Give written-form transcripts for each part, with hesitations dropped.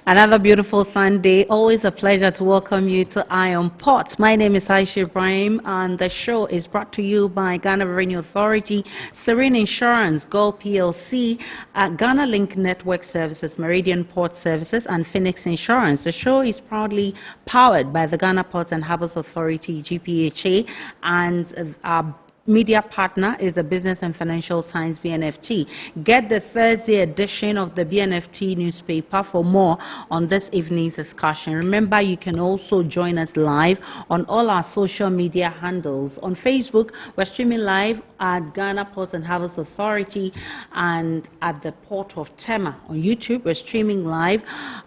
Another beautiful Sunday. Always a pleasure to welcome you to Iron Pot. My name is Aisha Ibrahim, and the show is brought to you by Ghana Revenue Authority, Serene Insurance, Gold PLC, Ghana Link Network Services, Meridian Port Services, and Phoenix Insurance. The show is proudly powered by the Ghana Ports and Harbours Authority-GPHA, and our media partner is the Business and Financial Times BNFT. Get the Thursday edition of the BNFT newspaper for more on this evening's discussion. Remember, you can also join us live on all our social media handles. On Facebook, we're streaming live at Ghana Ports and Harbours Authority and at the Port of Tema. On YouTube, we're streaming live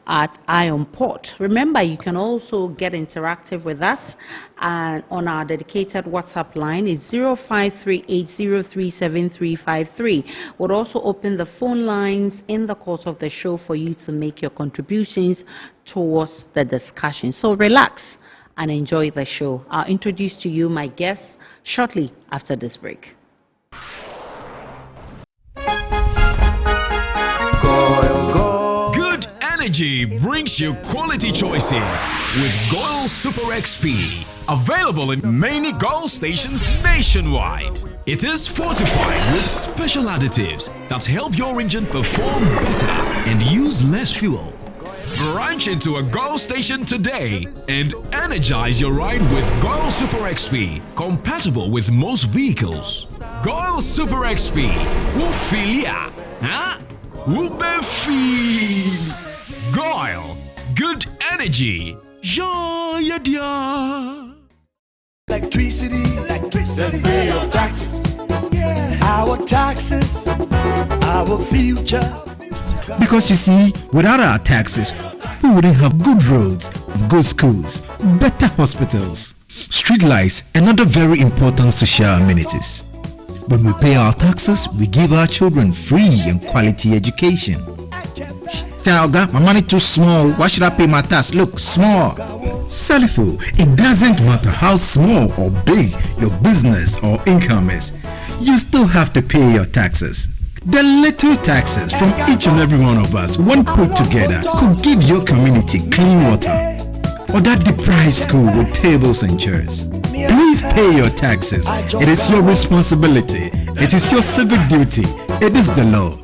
at Iron Port. Remember, you can also get interactive with us and on our dedicated WhatsApp line is 0538037353. We'll also open the phone lines in the course of the show for you to make your contributions towards the discussion. So relax and enjoy the show. I'll introduce to you my guests shortly after this break. Good energy brings you quality choices with Goil Super XP. Available in many Goil stations nationwide. It is fortified with special additives that help your engine perform better and use less fuel. Branch into a Goil station today and energize your ride with Goil Super XP, compatible with most vehicles. Goil Super XP, Wufilia, huh? Wubefeel. Goil, good energy. Yeah, yeah. Electricity, then pay your taxes. Yeah. Our taxes, our future. Because you see, without our taxes, we wouldn't have good roads, good schools, better hospitals, street lights, and other very important social amenities. When we pay our taxes, we give our children free and quality education. Talga, my money too small. Why should I pay my tax? Look, small. Salifo, it doesn't matter how small or big your business or income is, you still have to pay your taxes. The little taxes from each and every one of us, when put together, could give your community clean water or that deprived school with tables and chairs. Please pay your taxes. It is your responsibility. It is your civic duty. It is the law.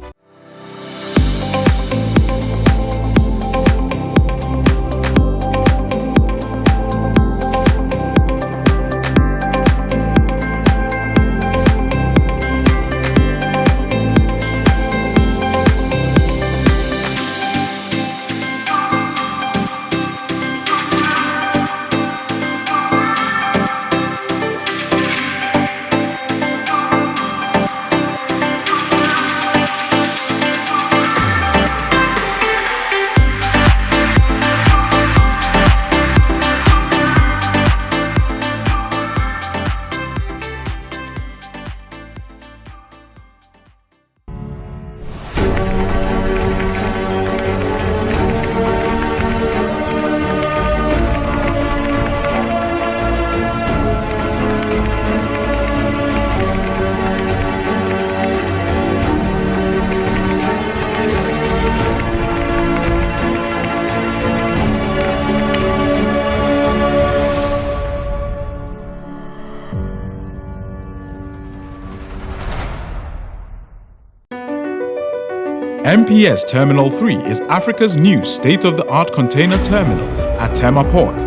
MPS Terminal 3 is Africa's new state-of-the-art container terminal at Tema Port.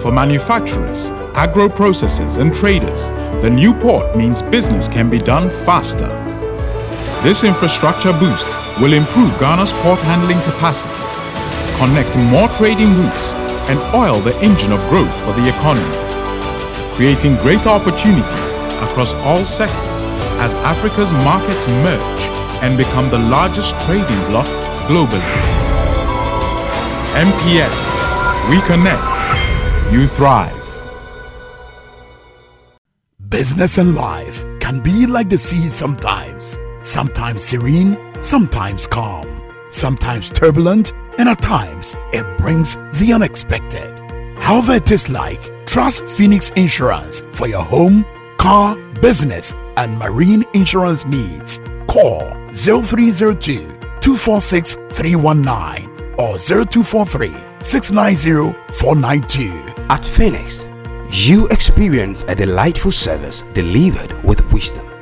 For manufacturers, agro-processors and traders, the new port means business can be done faster. This infrastructure boost will improve Ghana's port handling capacity, connect more trading routes, and oil the engine of growth for the economy, creating greater opportunities across all sectors as Africa's markets merge and become the largest trading bloc globally. MPS, we connect, you thrive. Business and life can be like the sea sometimes. Sometimes serene, sometimes calm, sometimes turbulent, and at times it brings the unexpected. However it is like, trust Phoenix Insurance for your home, car, business, and marine insurance needs. Call 0302 246 319 or 0243 690 492. At Phoenix, you experience a delightful service delivered with wisdom.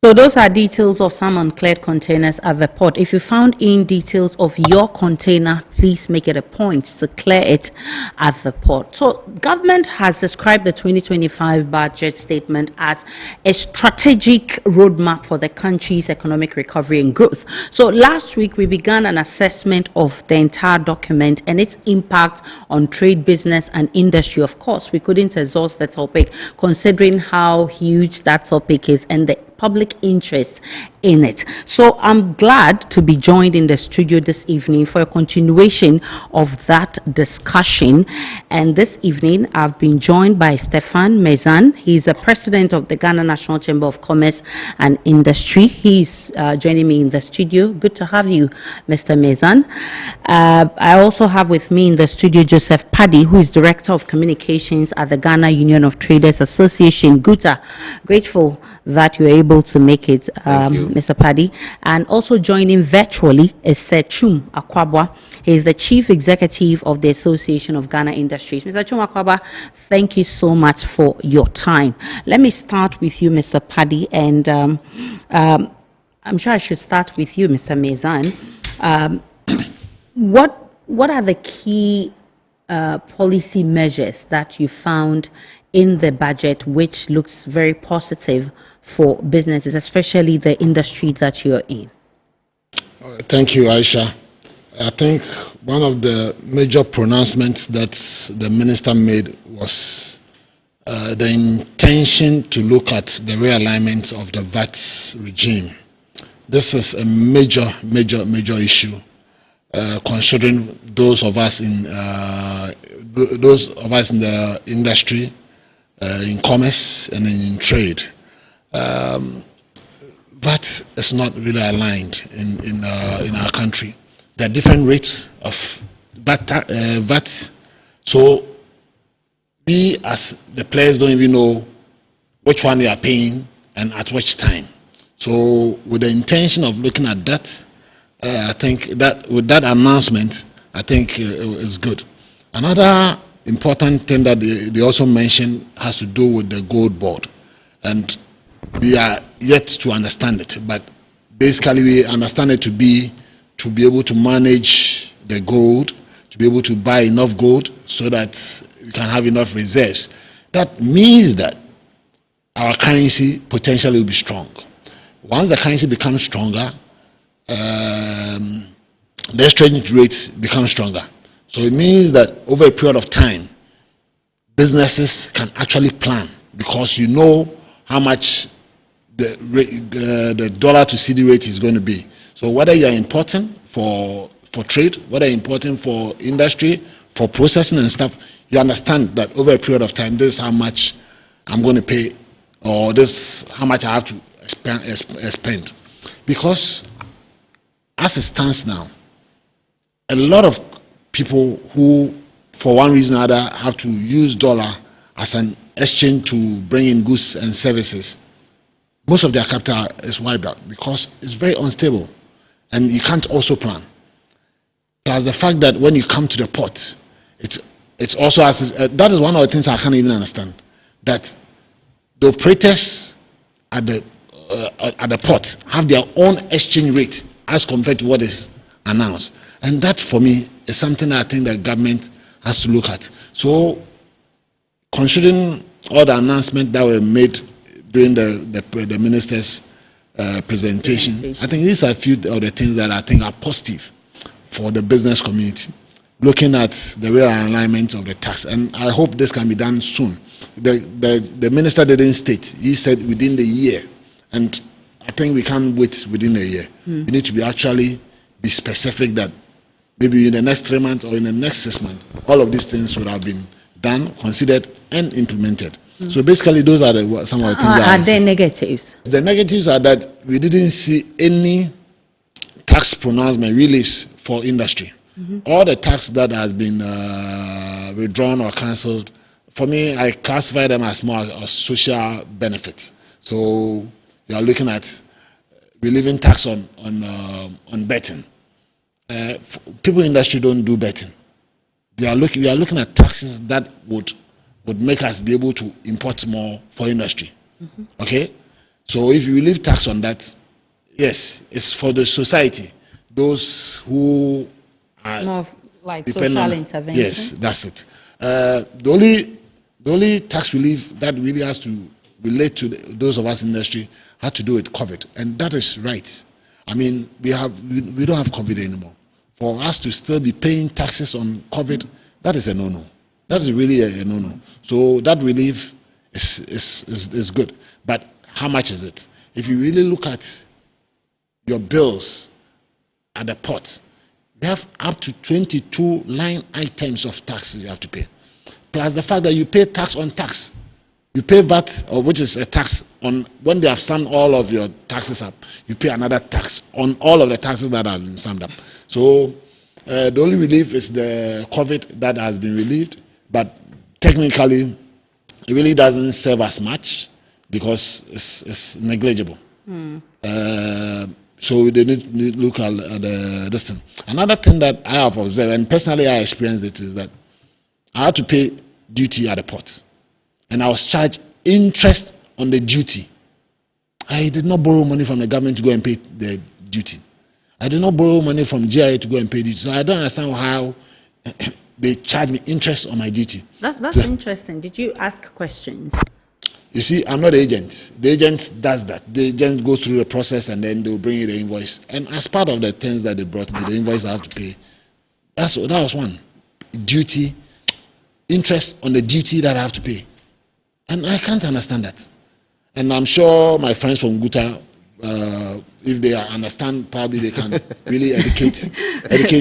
So those are details of some uncleared containers at the port. If you found in details of your container, please make it a point to clear it at the port. So government has described the 2025 budget statement as a strategic roadmap for the country's economic recovery and growth. So last week we began an assessment of the entire document and its impact on trade, business and industry. Of course, we couldn't exhaust the topic considering how huge that topic is and the public interest in it. So I'm glad to be joined in the studio this evening for a continuation of that discussion. And this evening I've been joined by Stefan Mezan. He's the president of the Ghana National Chamber of Commerce and Industry. He's joining me in the studio. Good to have you, Mr. Mezan. I also have with me in the studio Joseph Paddy, who is Director of Communications at the Ghana Union of Traders Association, GUTA. Grateful that you're able to make it, Mr. Paddy. And also joining virtually is Sir Chum Akwabwa. He is the Chief Executive of the Association of Ghana Industries. Mr. Chum Akwabwa, thank you so much for your time. Let me start with you, Mr. Paddy, and I'm sure I should start with you, Mr. Mezan. What are the key policy measures that you found in the budget which looks very positive for businesses, especially the industry that you're in? Thank you, Aisha. I think one of the major pronouncements that the minister made was the intention to look at the realignment of the VAT regime. This is a major issue, considering those of us in the industry, in commerce and in trade. VAT is not really aligned in our country. There are different rates of VAT, so we as the players don't even know which one they are paying and at which time. So with the intention of looking at that, I think that with that announcement, I think it's good. Another important thing that they also mentioned has to do with the gold board, and we are yet to understand it, but basically we understand it to be able to manage the gold, to be able to buy enough gold so that we can have enough reserves. That means that our currency potentially will be strong. Once the currency becomes stronger, the exchange rate becomes stronger. So it means that over a period of time, businesses can actually plan, because you know how much the dollar to CD rate is going to be. So whether you are importing for trade, whether you're importing for industry, for processing and stuff, you understand that over a period of time, this is how much I'm going to pay, or this is how much I have to spend. Because as it stands now, a lot of people who, for one reason or other, have to use dollar as an exchange to bring in goods and services, most of their capital is wiped out because it's very unstable and you can't also plan. Plus the fact that when you come to the port, it's also that is one of the things I can't even understand, that the operators at the port have their own exchange rate as compared to what is announced, and that for me is something I think the government has to look at. So considering all the announcements that were made during the minister's presentation, I think these are a few of the things that I think are positive for the business community, looking at the real alignment of the tax. And I hope this can be done soon. The minister didn't state, he said within the year, and I think we can't wait within a year. We need to be specific that maybe in the next 3 months or in the next 6 months, all of these things would have been done, considered and implemented. So basically, those are some of the things. Are there negatives? The negatives are that we didn't see any tax pronouncement reliefs for industry. All the tax that has been withdrawn or cancelled, for me, I classify them as more as social benefits. So you are looking at relieving tax on betting. People in industry don't do betting. We are looking at taxes that would make us be able to import more for industry. Okay, So if you relieve tax on that, yes, it's for the society, those who are More of like depend social on- intervention. Yes, that's it. The only tax relief that really has to relate to those of us in the industry had to do with COVID, and that is right. I mean, we don't have COVID anymore. For us to still be paying taxes on COVID, that is a no-no. That is really a no-no. So that relief is good. But how much is it? If you really look at your bills at the port, you have up to 22 line items of taxes you have to pay. Plus the fact that you pay tax on tax. You pay VAT, or which is a tax on when they have summed all of your taxes up. You pay another tax on all of the taxes that have been summed up. So the only relief is the COVID that has been relieved, but technically it really doesn't serve as much because it's negligible. So they need to look at this thing. Another thing that I have observed, and personally I experienced it, is that I had to pay duty at the port. And I was charged interest on the duty. I did not borrow money from the government to go and pay the duty. I did not borrow money from GRA to go and pay duty. So I don't understand how they charge me interest on my duty. That's interesting. Did you ask questions? You see, I'm not the agent. The agent does that. The agent goes through the process and then they'll bring you the invoice. And as part of the things that they brought me, the invoice I have to pay, that was one. Duty, interest on the duty that I have to pay. And I can't understand that. And I'm sure my friends from Guta, if they understand, probably they can really educate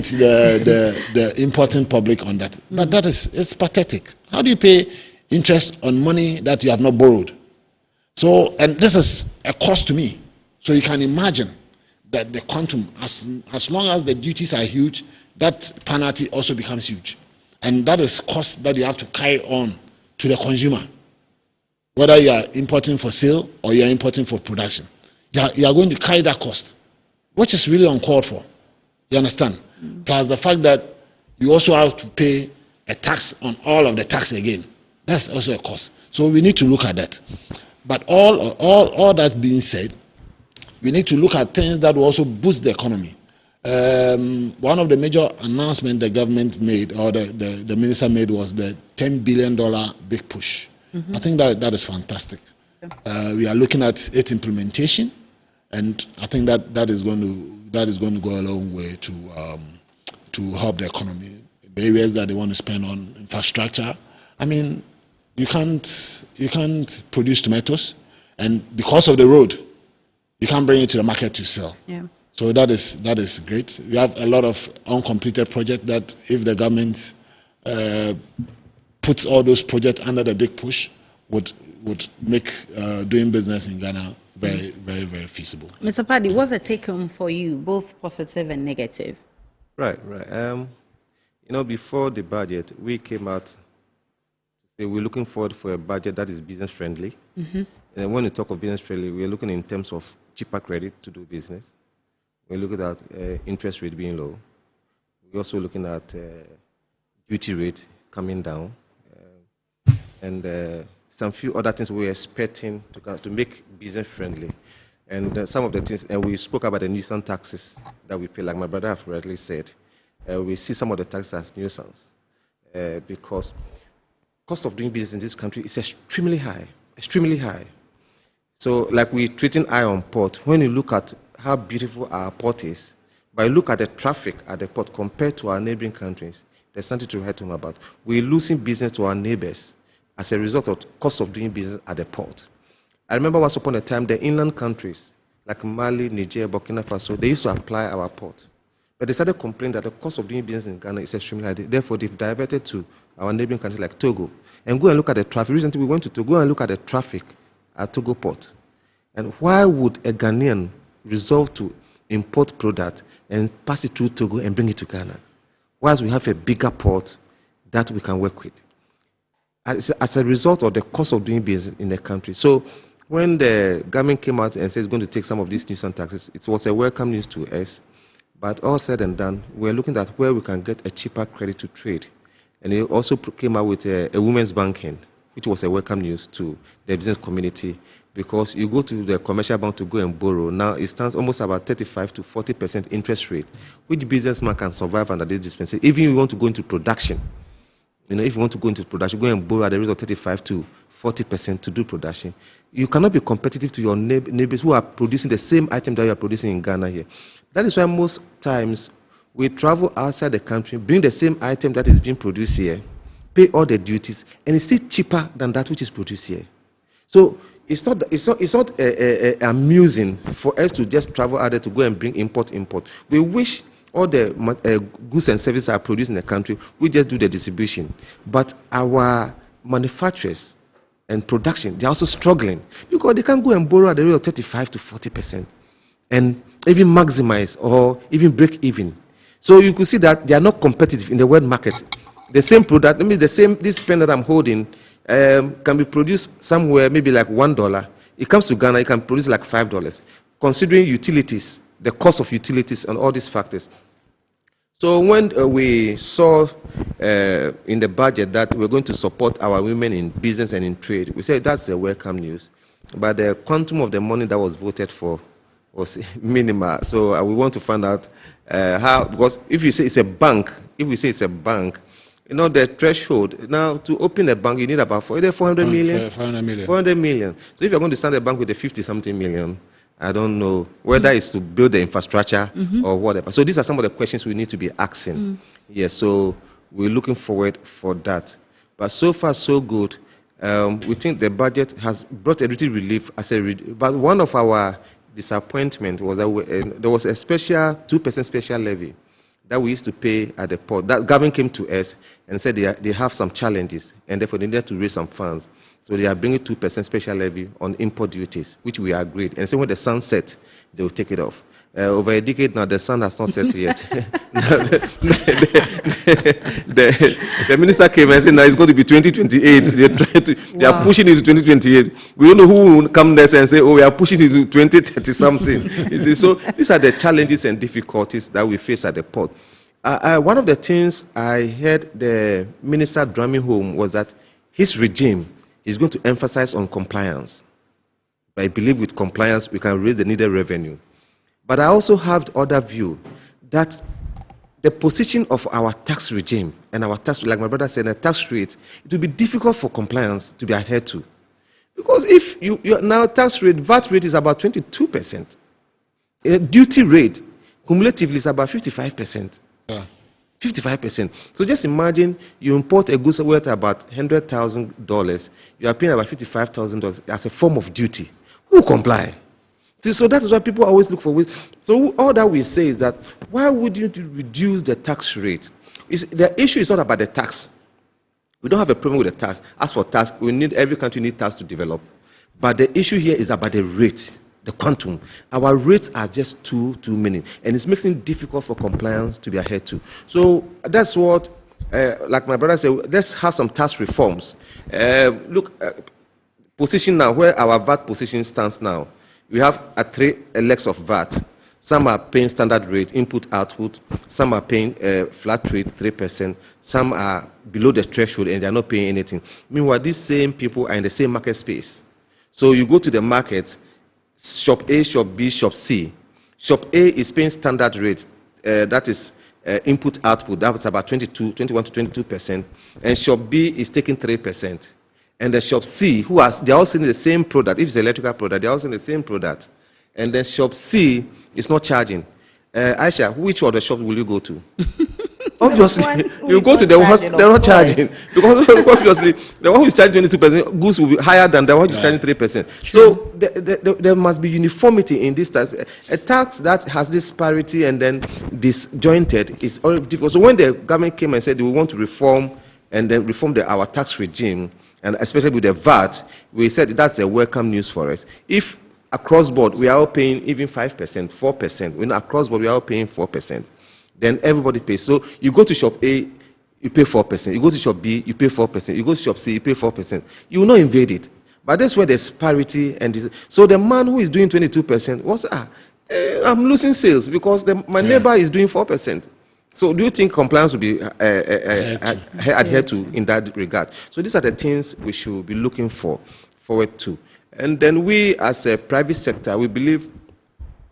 the important public on that. But it's pathetic. How do you pay interest on money that you have not borrowed? So, and this is a cost to me. So you can imagine that the quantum, as long as the duties are huge, that penalty also becomes huge. And that is cost that you have to carry on to the consumer. Whether you are importing for sale or you are importing for production, you are going to carry that cost, which is really uncalled for. You understand? Plus the fact that you also have to pay a tax on all of the tax again. That's also a cost. So we need to look at that. But all that being said, we need to look at things that will also boost the economy. One of the major announcements the government made, or the minister made, was the $10 billion big push. I think that is fantastic. We are looking at its implementation, and I think that is going to go a long way to help the economy. The areas that they want to spend on infrastructure. I mean, you can't produce tomatoes, and because of the road, you can't bring it to the market to sell. Yeah. So that is great. We have a lot of uncompleted projects that if the government puts all those projects under the big push, would make doing business in Ghana very, very, very feasible. Mr. Paddy, what's the take home for you, both positive and negative? Right. Before the budget, we came out to say we're looking forward for a budget that is business friendly. And when we talk of business friendly, we're looking in terms of cheaper credit to do business. We're looking at interest rate being low. We're also looking at duty rate coming down, and some few other things we're expecting to make business friendly. And some of the things, and we spoke about the nuisance taxes that we pay, like my brother have rightly said. We see some of the taxes as nuisance because cost of doing business in this country is extremely high, extremely high. So like we're treating Iron Port, when you look at how beautiful our port is, but you look at the traffic at the port compared to our neighboring countries, there's something to write home about. We're losing business to our neighbors as a result of cost of doing business at the port. I remember once upon a time, the inland countries, like Mali, Niger, Burkina Faso, they used to apply our port. But they started complaining that the cost of doing business in Ghana is extremely high. Therefore, they've diverted to our neighboring countries like Togo. And go and look at the traffic. Recently, we went to Togo and look at the traffic at Togo port. And why would a Ghanaian resolve to import product and pass it through Togo and bring it to Ghana, whilst we have a bigger port that we can work with? As a result of the cost of doing business in the country. So when the government came out and said it's going to take some of these nuisance taxes, it was a welcome news to us. But all said and done, we're looking at where we can get a cheaper credit to trade. And it also came out with a women's banking, which was a welcome news to the business community, because you go to the commercial bank to go and borrow. Now it stands almost about 35 to 40% interest rate, which businessman can survive under this dispensation. Even if you want to go into production, if you want to go into production, go and borrow at the rate of 35 to 40% to do production. You cannot be competitive to your neighbors who are producing the same item that you are producing in Ghana here. That is why most times we travel outside the country, bring the same item that is being produced here, pay all the duties, and it's still cheaper than that which is produced here. So it's not amusing for us to just travel out there to go and bring import. We wish all the goods and services are produced in the country, we just do the distribution. But our manufacturers and production, they're also struggling because they can't go and borrow at the rate of 35 to 40% and even maximize or even break even. So you could see that they are not competitive in the world market. The same product, this pen that I'm holding, can be produced somewhere maybe like $1. It comes to Ghana, it can produce like $5. Considering utilities, the cost of utilities and all these factors. So when we saw in the budget that we're going to support our women in business and in trade, we said that's a welcome news. But the quantum of the money that was voted for was minimal. So we want to find out how, because if you say it's a bank, the threshold, now to open a bank, you need about 400 million? 400 million. 400 million. So if you're going to start a bank with a 50-something million, I don't know whether it's to build the infrastructure or whatever. So these are some of the questions we need to be asking. Yes, so we're looking forward for that. But so far, so good. We think the budget has brought a little relief. But one of our disappointment was that there was a special 2% special levy that we used to pay at the port. That government came to us and said they have some challenges and therefore they needed to raise some funds. So they are bringing 2% special levy on import duties, which we agreed. And so when the sun sets, they will take it off. Over a decade now, the sun has not set yet. the minister came and said, now it's going to be 2028. They are pushing it to 2028. We don't know who will come there and say, oh, we are pushing it to 2030 something. So these are the challenges and difficulties that we face at the port. One of the things I heard the minister drumming home was that his regime is going to emphasize on compliance. I believe with compliance, we can raise the needed revenue. But I also have the other view that the position of our tax regime and our tax, like my brother said, the tax rate, it will be difficult for compliance to be adhered to. Because if you now tax rate, VAT rate is about 22%. Duty rate, cumulatively, is about 55%. 55%. So just imagine you import a goods worth about $100,000, you are paying about $55,000 as a form of duty. Who comply? So that is why people always look for ways. So all that we say is that why would you reduce the tax rate? The issue is not about the tax. We don't have a problem with the tax. As for tax, every country needs tax to develop. But the issue here is about the rate, the quantum. Our rates are just too many, and it makes it difficult for compliance to be adhered to. So that's what, like my brother said, let's have some tax reforms. Position now, where our VAT position stands now. We have 3 legs of VAT. Some are paying standard rate, input, output. Some are paying flat rate, 3%. Some are below the threshold and they are not paying anything. Meanwhile, these same people are in the same market space. So you go to the market, shop A, shop B, shop C. Shop A is paying standard rate, that is input, output. That's about 21 to 22%. And shop B is taking 3%. And the shop C, they're all selling the same product. If it's an electrical product, they're all selling the same product. And then shop C is not charging. Aisha, which of the shops will you go to? Obviously, you go to the ones they're not charging. Because obviously, the one who is charging 22%, goods will be higher than the one who is charging 3%. So there must be uniformity in this tax. A tax that has this parity and then disjointed is already difficult. So when the government came and said we want to reform and then reform our tax regime, and especially with the VAT, we said that's a welcome news for us. If across board we are all paying even 5%, 4%, when across board we are all paying 4%, then everybody pays. So you go to shop A, you pay 4%. You go to shop B, you pay 4%. You go to shop C, you pay 4%. You will not invade it. But that's where there's parity. So the man who is doing 22% was, I'm losing sales because my neighbor is doing 4%. So do you think compliance will be adhered to in that regard? So these are the things we should be looking forward to. And then we, as a private sector, we believe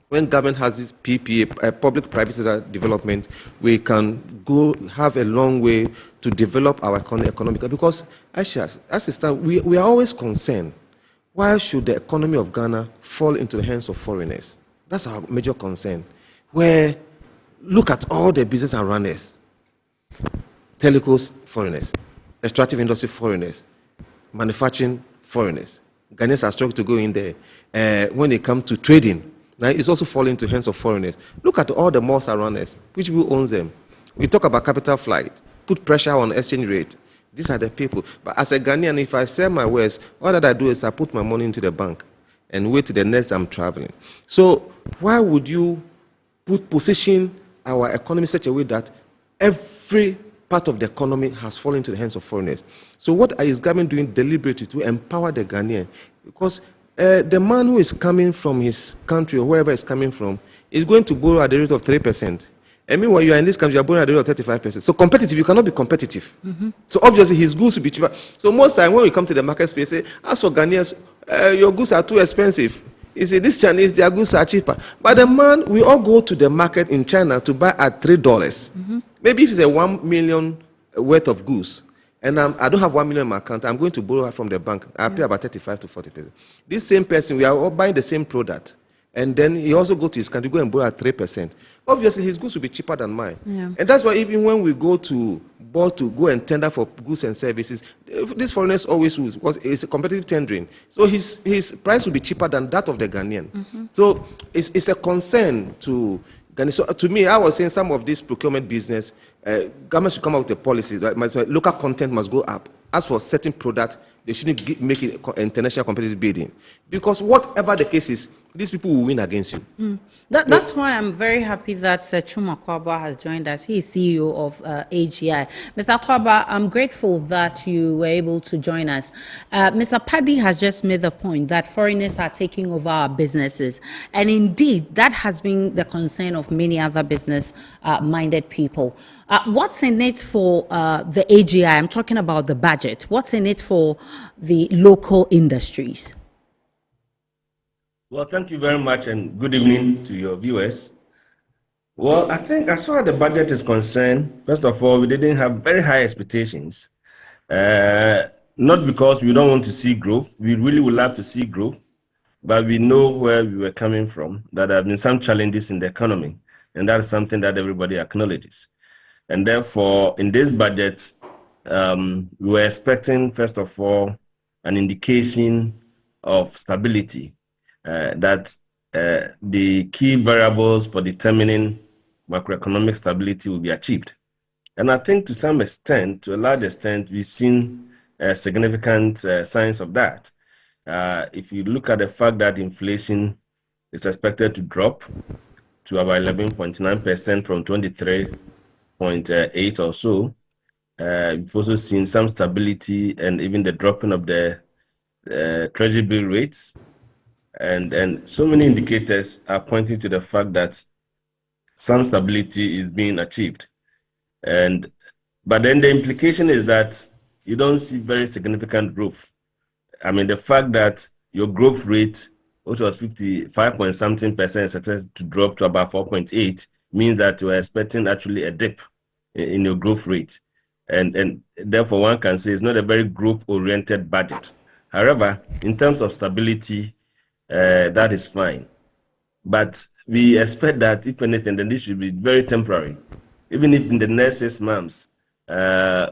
when government has this PPA, public-private sector development, we can go have a long way to develop our economy. Because as a start, we are always concerned, why should the economy of Ghana fall into the hands of foreigners? That's our major concern. Where, look at all the business and runners. Telecos, foreigners. Extractive industry, foreigners. Manufacturing, foreigners. Ghanaians are struggling to go in there. When it comes to trading, now it's also falling into hands of foreigners. Look at all the malls around us. Which people owns them? We talk about capital flight, put pressure on exchange rate. These are the people. But as a Ghanaian, if I sell my wares, all that I do is I put my money into the bank and wait till the next I'm traveling. So why would you position our economy such a way that every part of the economy has fallen into the hands of foreigners? So what is government doing deliberately to empower the Ghanaian? Because the man who is coming from his country or wherever he's coming from is going to borrow at the rate of 3%. And meanwhile, you are in this country, you are borrowing at the rate of 35%. So competitive, you cannot be competitive. So obviously, his goods will be cheaper. So most time when we come to the market space, say, as for Ghanaians, your goods are too expensive. You see, this Chinese, their goods are cheaper. But the man, we all go to the market in China to buy at $3. Maybe if it's a 1 million worth of goods, and I don't have 1 million in my account, I'm going to borrow from the bank. I pay about 35 to 40%. This same person, we are all buying the same product. And then he also go to his country, go and borrow at 3%. Obviously, his goods will be cheaper than mine. And that's why even when we go to board to go and tender for goods and services, these foreigners always lose because it's a competitive tendering. So his price will be cheaper than that of the Ghanaian. So it's a concern to Ghana. So to me, I was saying some of this procurement business, government should come out with a policy that local content must go up. As for certain products, they shouldn't make it international competitive bidding. Because whatever the case is, these people will win against you. That's why I'm very happy that Chuma Kwaba has joined us. He is CEO of AGI. Mr. Kwaba, I'm grateful that you were able to join us. Mr. Paddy has just made the point that foreigners are taking over our businesses. And indeed, that has been the concern of many other business-minded people. What's in it for the AGI? I'm talking about the budget. What's in it for the local industries? Well, thank you very much and good evening to your viewers. Well, I think as far as the budget is concerned, first of all, we didn't have very high expectations. Not because we don't want to see growth. We really would love to see growth, but we know where we were coming from, that there have been some challenges in the economy, and that is something that everybody acknowledges. And therefore, in this budget, we were expecting, first of all, an indication of stability. That the key variables for determining macroeconomic stability will be achieved. And I think to some extent, to a large extent, we've seen significant signs of that. If you look at the fact that inflation is expected to drop to about 11.9% from 23.8 or so, we've also seen some stability and even the dropping of the treasury bill rates. And so many indicators are pointing to the fact that some stability is being achieved. But then the implication is that you don't see very significant growth. I mean, the fact that your growth rate, which was 55 point something percent, is expected to drop to about 4.8, means that you are expecting actually a dip in your growth rate. And therefore, one can say it's not a very growth-oriented budget. However, in terms of stability, that is fine. But we expect that, if anything, then this should be very temporary. Even if in the next 6 months,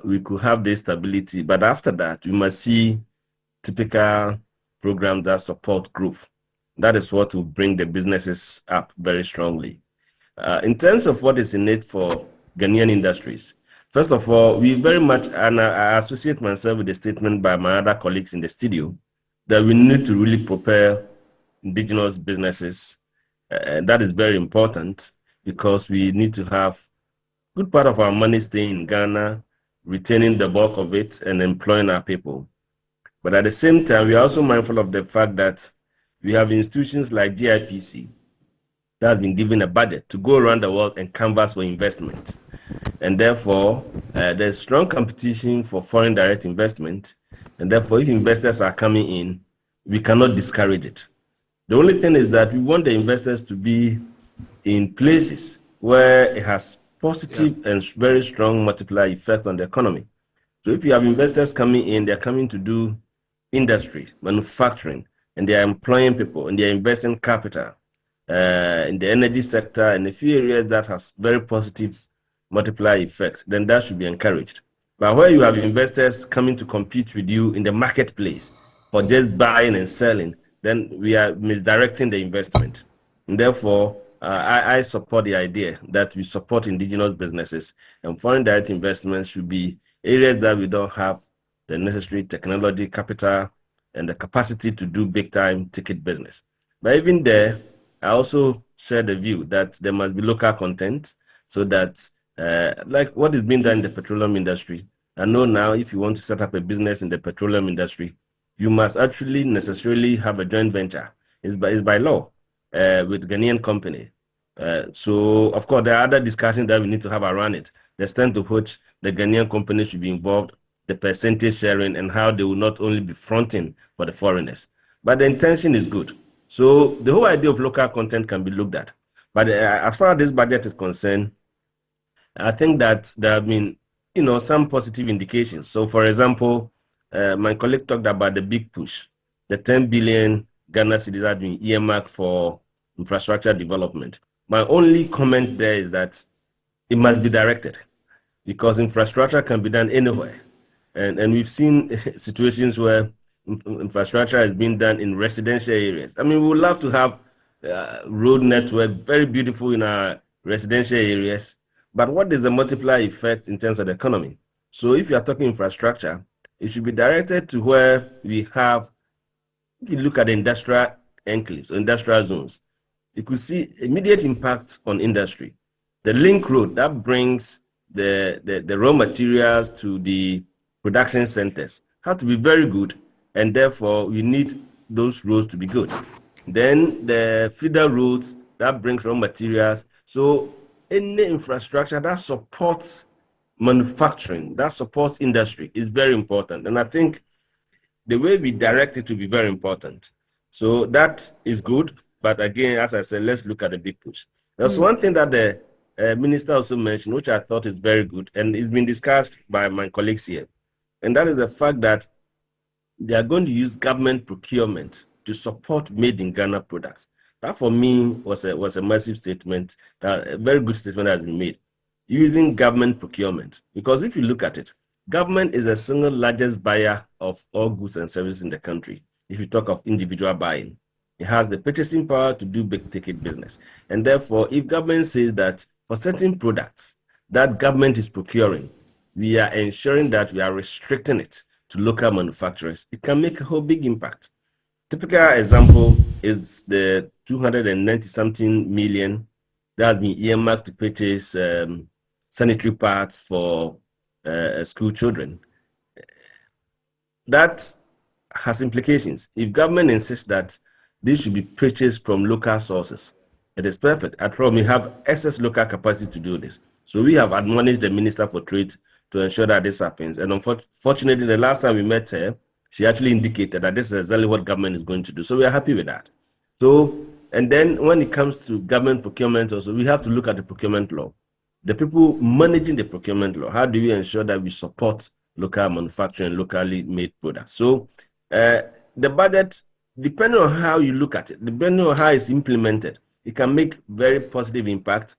we could have this stability. But after that, we must see typical programs that support growth. That is what will bring the businesses up very strongly. In terms of what is in it for Ghanaian industries, first of all, we very much, and I associate myself with the statement by my other colleagues in the studio, that we need to really prepare indigenous businesses. That is very important because we need to have good part of our money staying in Ghana, retaining the bulk of it and employing our people. But at the same time, we are also mindful of the fact that we have institutions like GIPC that has been given a budget to go around the world and canvas for investment. And therefore, there's strong competition for foreign direct investment. And therefore, if investors are coming in, we cannot discourage it. The only thing is that we want the investors to be in places where it has positive and very strong multiplier effect on the economy. So if you have investors coming in, they're coming to do industry, manufacturing, and they are employing people, and they are investing capital in the energy sector and a few areas that has very positive multiplier effects, then that should be encouraged. But where you have investors coming to compete with you in the marketplace for just buying and selling, then we are misdirecting the investment. And therefore, I support the idea that we support indigenous businesses, and foreign direct investments should be areas that we don't have the necessary technology, capital, and the capacity to do big time ticket business. But even there, I also share the view that there must be local content, so that like what is being done in the petroleum industry. I know now if you want to set up a business in the petroleum industry, you must actually necessarily have a joint venture. It's by law with Ghanaian company. So of course there are other discussions that we need to have around it. The extent to which the Ghanaian company should be involved, the percentage sharing, and how they will not only be fronting for the foreigners. But the intention is good. So the whole idea of local content can be looked at. But as far as this budget is concerned, I think that there have been, some positive indications. So for example, my colleague talked about the big push, the 10 billion Ghana cedis have been earmarked for infrastructure development. My only comment there is that it must be directed, because infrastructure can be done anywhere. And we've seen situations where infrastructure is being done in residential areas. I mean, we would love to have road network, very beautiful in our residential areas, but what is the multiplier effect in terms of the economy? So if you are talking infrastructure, it should be directed to where we have, if you look at the industrial enclaves, industrial zones, you could see immediate impact on industry. The link road that brings the raw materials to the production centers have to be very good, and therefore we need those roads to be good. Then the feeder roads that brings raw materials. So any infrastructure that supports manufacturing, that supports industry is very important. And I think the way we direct it will be very important. So that is good. But again, as I said, let's look at the big push. There's one thing that the minister also mentioned, which I thought is very good, and it's been discussed by my colleagues here. And that is the fact that they are going to use government procurement to support made in Ghana products. That for me was a massive statement, a very good statement that has been made, using government procurement. Because if you look at it, government is the single largest buyer of all goods and services in the country. If you talk of individual buying, it has the purchasing power to do big ticket business. And therefore, if government says that for certain products that government is procuring, we are ensuring that we are restricting it to local manufacturers, it can make a whole big impact. Typical example is the 290-something million that has been earmarked to purchase sanitary pads for school children. That has implications. If government insists that this should be purchased from local sources, it is perfect. At all, we have excess local capacity to do this. So we have admonished the Minister for Trade to ensure that this happens. And unfortunately, the last time we met her, she actually indicated that this is exactly what government is going to do. So we are happy with that. So, and then when it comes to government procurement also, we have to look at the procurement law. The people managing the procurement law, how do we ensure that we support local manufacturing, locally made products? So the budget, depending on how you look at it, depending on how it's implemented, it can make very positive impact.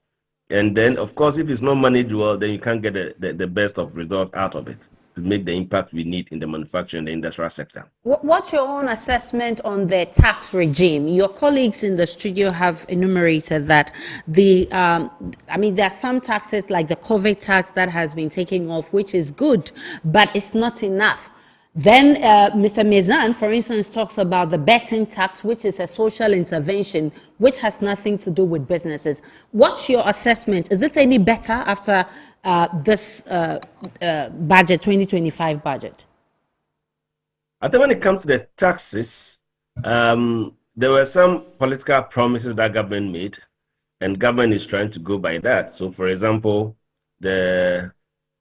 And then, of course, if it's not managed well, then you can't get the best of result out of it to make the impact we need in the manufacturing and the industrial sector. What's your own assessment on the tax regime? Your colleagues in the studio have enumerated that there are some taxes like the COVID tax that has been taken off, which is good, but it's not enough. Then Mr. Mezan, for instance, talks about the betting tax, which is a social intervention, which has nothing to do with businesses. What's your assessment? Is it any better after this budget, 2025 budget? I think when it comes to the taxes, there were some political promises that government made, and government is trying to go by that. So, for example, the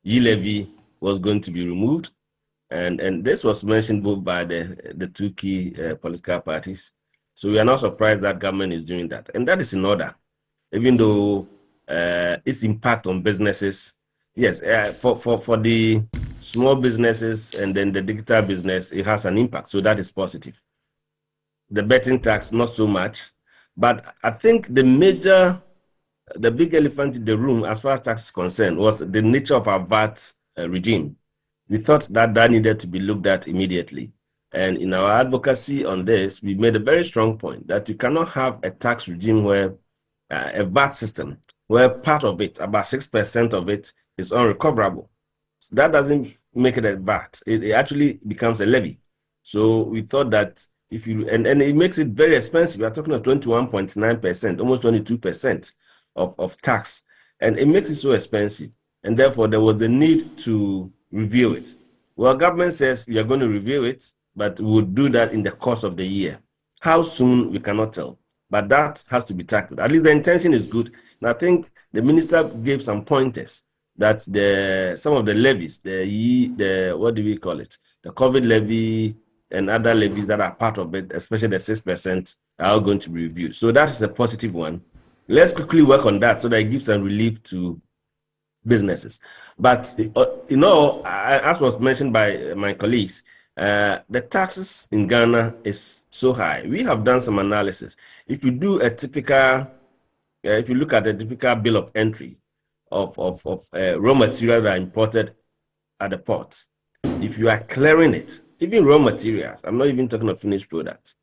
e-levy was going to be removed. And this was mentioned both by the two key political parties. So we are not surprised that government is doing that. And that is in order, even though its impact on businesses, yes, for the small businesses and then the digital business, it has an impact. So that is positive. The betting tax, not so much. But I think the big elephant in the room, as far as tax is concerned, was the nature of our VAT regime. We thought that needed to be looked at immediately. And in our advocacy on this, we made a very strong point that you cannot have a tax regime where a VAT system, where part of it, about 6% of it, is unrecoverable. So that doesn't make it a VAT. It actually becomes a levy. So we thought that if you, and it makes it very expensive. We are talking of 21.9%, almost 22% of tax. And it makes it so expensive. And therefore, there was the need to review it. Well, government says we are going to review it, but we'll do that in the course of the year. How soon, we cannot tell. But that has to be tackled. At least the intention is good. And I think the minister gave some pointers that some of the levies, what do we call it? The COVID levy and other levies that are part of it, especially the 6%, are all going to be reviewed. So that is a positive one. Let's quickly work on that so that it gives some relief to businesses. But as was mentioned by my colleagues, the taxes in Ghana is so high. We have done some analysis. If you do a typical, if you look at the typical bill of entry of raw materials that are imported at the port, if you are clearing it, even raw materials, I'm not even talking of finished products,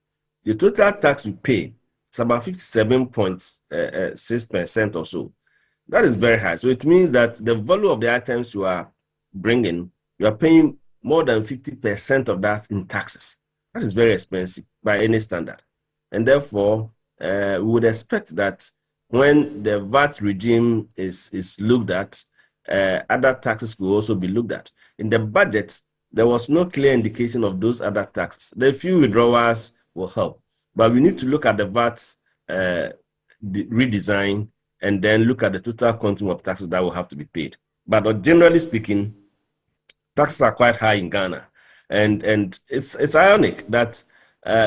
the total tax you pay is about 57.6% or so. That is very high. So it means that the value of the items you are bringing, you are paying more than 50% of that in taxes. That is very expensive by any standard. And therefore, we would expect that when the VAT regime is looked at, other taxes will also be looked at. In the budget, there was no clear indication of those other taxes. The few withdrawals will help. But we need to look at the VAT redesign and then look at the total quantum of taxes that will have to be paid. But generally speaking, taxes are quite high in Ghana. And it's ironic that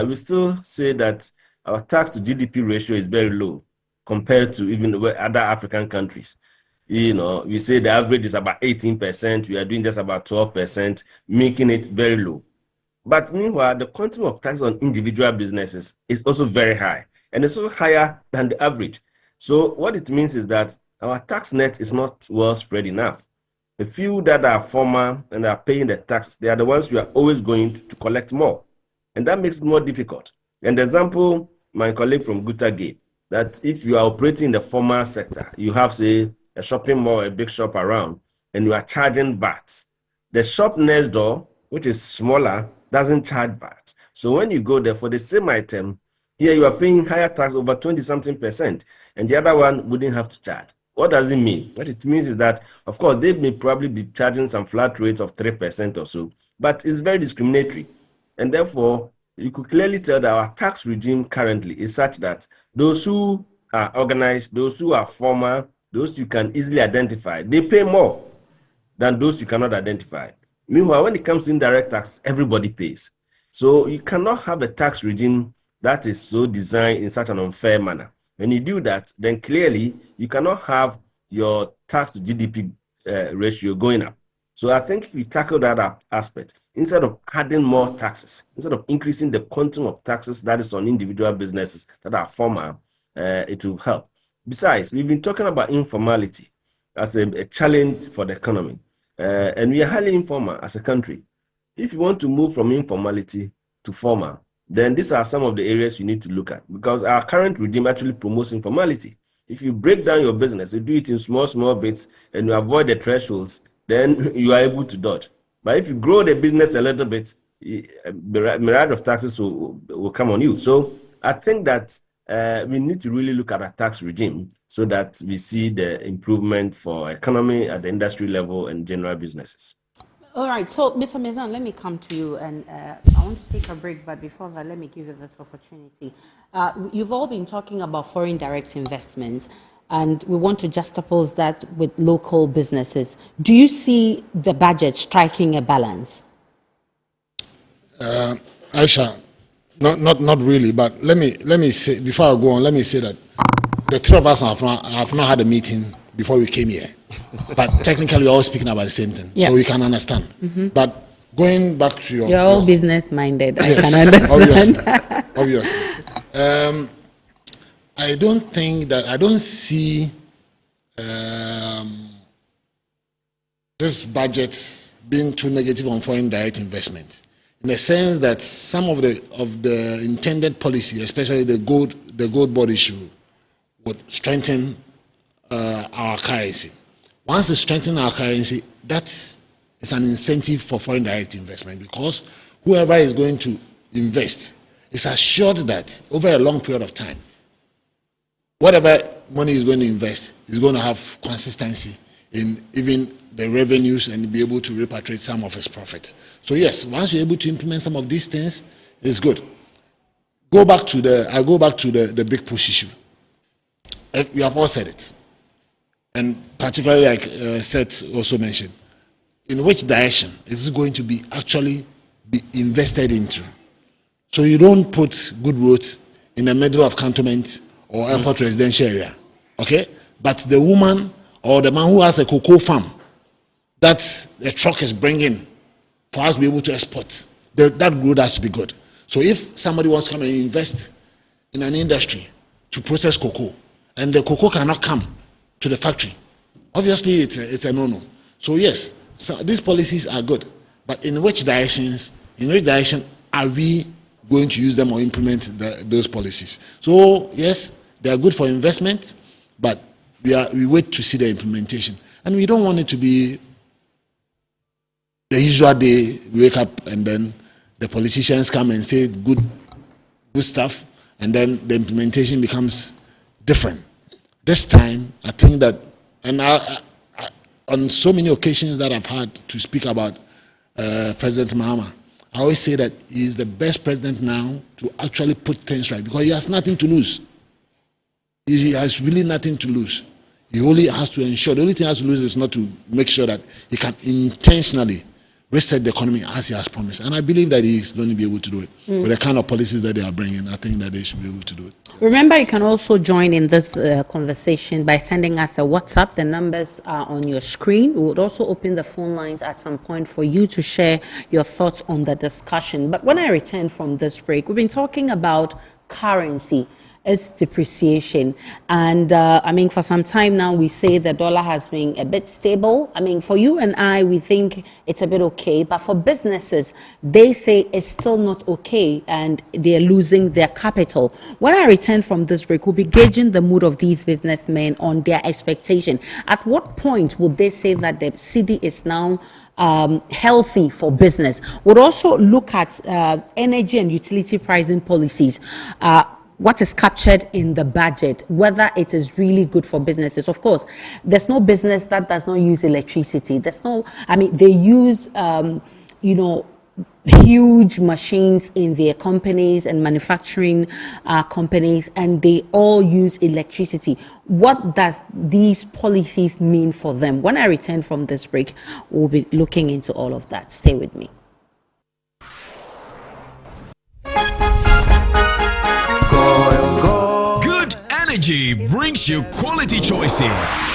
we still say that our tax to GDP ratio is very low compared to even other African countries. You know, we say the average is about 18%, we are doing just about 12%, making it very low. But meanwhile, the quantum of tax on individual businesses is also very high, and it's also higher than the average. So what it means is that our tax net is not well spread enough. The few that are formal and are paying the tax, they are the ones who are always going to collect more. And that makes it more difficult. And the example my colleague from Guta gave, that if you are operating in the formal sector, you have, say, a shopping mall, a big shop around, and you are charging VAT. The shop next door, which is smaller, doesn't charge VAT. So when you go there for the same item, here you are paying higher tax, over 20-something%, and the other one wouldn't have to charge. What does it mean? What it means is that, of course, they may probably be charging some flat rates of 3% or so, but it's very discriminatory. And therefore, you could clearly tell that our tax regime currently is such that those who are organized, those who are formal, those you can easily identify, they pay more than those you cannot identify. Meanwhile, when it comes to indirect tax, everybody pays. So you cannot have a tax regime that is so designed in such an unfair manner. When you do that, then clearly you cannot have your tax to GDP ratio going up. So I think if we tackle that aspect, instead of adding more taxes, instead of increasing the quantum of taxes that is on individual businesses that are formal, it will help. Besides, we've been talking about informality as a challenge for the economy. And we are highly informal as a country. If you want to move from informality to formal, then these are some of the areas you need to look at, because our current regime actually promotes informality. If you break down your business, you do it in small bits, and you avoid the thresholds, then you are able to dodge. But if you grow the business a little bit, the myriad of taxes will come on you. So I think that we need to really look at our tax regime so that we see the improvement for economy at the industry level and general businesses. All right, so Mr. Mezan, let me come to you, and I want to take a break, but before that, let me give you this opportunity. You've all been talking about foreign direct investments, and we want to juxtapose that with local businesses. Do you see the budget striking a balance? Aisha, not really, but let me say, before I go on, let me say that the three of us have not had a meeting before we came here. But technically, we're all speaking about the same thing, so we can understand. But going back to you're all business-minded, I can understand. Obviously. I don't see this budget being too negative on foreign direct investment, in the sense that some of the intended policy, especially the gold board issue, would strengthen our currency. Once it strengthens our currency, that is an incentive for foreign direct investment, because whoever is going to invest is assured that over a long period of time, whatever money is going to invest is going to have consistency in even the revenues and be able to repatriate some of its profit. So yes, once you're able to implement some of these things, it's good. I go back to the big push issue. We have all said it, and particularly like Seth also mentioned, in which direction is it going to be actually be invested into? So you don't put good roads in the middle of cantonment or airport residential area, okay? But the woman or the man who has a cocoa farm that the truck is bringing for us to be able to export, that road has to be good. So if somebody wants to come and invest in an industry to process cocoa, and the cocoa cannot come to the factory, obviously it's a no-no. So yes, these policies are good, but in which direction are we going to use them or implement those policies? So yes, they are good for investment, but we wait to see the implementation, and we don't want it to be the usual day we wake up and then the politicians come and say good stuff, and then the implementation becomes different. This time, I think that, and I on so many occasions that I've had to speak about President Mahama, I always say that he is the best president now to actually put things right, because he has nothing to lose. He has really nothing to lose. He only has to ensure, the only thing he has to lose is not to make sure that he can intentionally reset the economy as he has promised. And I believe that he's going to be able to do it. With the kind of policies that they are bringing, I think that they should be able to do it. Remember, you can also join in this conversation by sending us a WhatsApp. The numbers are on your screen. We would also open the phone lines at some point for you to share your thoughts on the discussion. But when I return from this break, we've been talking about currency, its depreciation, and I mean, for some time now we say the dollar has been a bit stable. I mean, for you and I, we think it's a bit okay, but for businesses, they say it's still not okay and they're losing their capital. When I return from this break, we'll be gauging the mood of these businessmen on their expectation. At what point would they say that the cedi is now healthy for business? We'll also look at energy and utility pricing policies. What is captured in the budget, whether it is really good for businesses. Of course, there's no business that does not use electricity. There's no, I mean, they use, you know, huge machines in their companies and manufacturing companies, and they all use electricity. What does these policies mean for them? When I return from this break, we'll be looking into all of that. Stay with me. Energy brings you quality choices